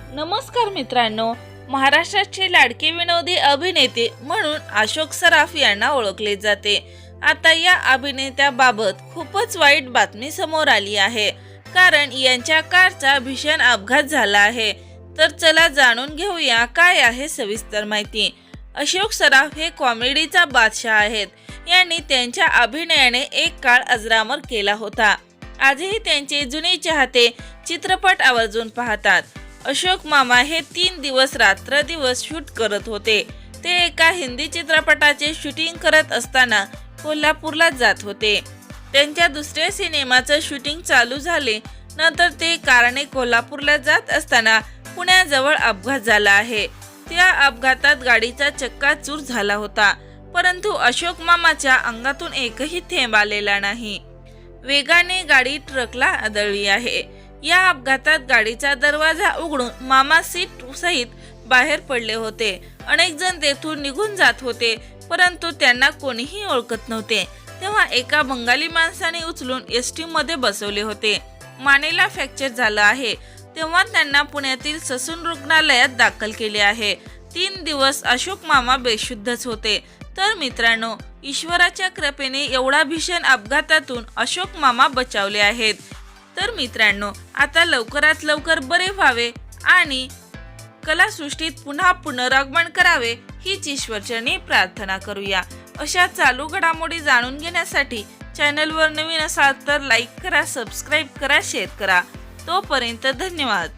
नमस्कार मित्रांनो, महाराष्ट्राचे लाडके विनोदी अभिनेते म्हणून अशोक सराफ यांना ओळखले जाते। आता या अभिनेत्याबाबत खूपच वाईट बातमी समोर आली आहे, कारण यांच्या कारचा भीषण अपघात झाला आहे। तर चला जाणून घेऊया काय आहे सविस्तर माहिती। अशोक सराफ हे कॉमेडीचा बादशाह आहेत। यांनी त्यांच्या अभिनयाने एक काळ अजरामर केला होता। आजही त्यांचे जुने चाहते चित्रपट आवर्जून पाहतात। अशोक मामा हे 3 दिवस रात्र दिवस शूट करत होते। ते एका हिंदी चित्रपटाचे शूटिंग करत असताना कोल्हापूरला जात होते। त्यांच्या दुसऱ्या सिनेमाचं शूटिंग चालू झाले नंतर ते कारने कोल्हापूरला जात असताना पुण्याजवळ अपघात झाला आहे। त्या अपघातात गाडीचा चक्काचूर झाला होता, परंतु अशोक मामाच्या अंगातून एकही थेंब आलेला नाही। वेगाने गाडी ट्रकला आदळली आहे। या अपघातात गाडीचा दरवाजा उघडून मामा सीट सहित बाहेर पडले होते। अनेक जण तेथून निघून जात होते, परंतु त्यांना कोणीही ओळखत नव्हते। तेव्हा एका बंगाली माणसाने उचलून एसटी मध्ये बसवले होते। मानेला फ्रॅक्चर झाला आहे, तेव्हा त्यांना पुण्यातील ससून रुग्णालयात दाखल केले आहे। 3 दिवस अशोक मामा बेशुद्धच होते। तर मित्रांनो, ईश्वराच्या कृपेने एवढा भीषण अपघातातून अशोक मामा बचावले आहेत। तर मित्रांनो, आता लवकरात लवकर बरे व्हावे आणि कलासृष्टीत पुन्हा पुनरागमन करावे हीच ईश्वरचरणी प्रार्थना करूया। अशा चालू घडामोडी जाणून घेण्यासाठी चॅनलवर नवीन असाल तर लाईक करा, सबस्क्राईब करा, शेअर करा। तोपर्यंत धन्यवाद।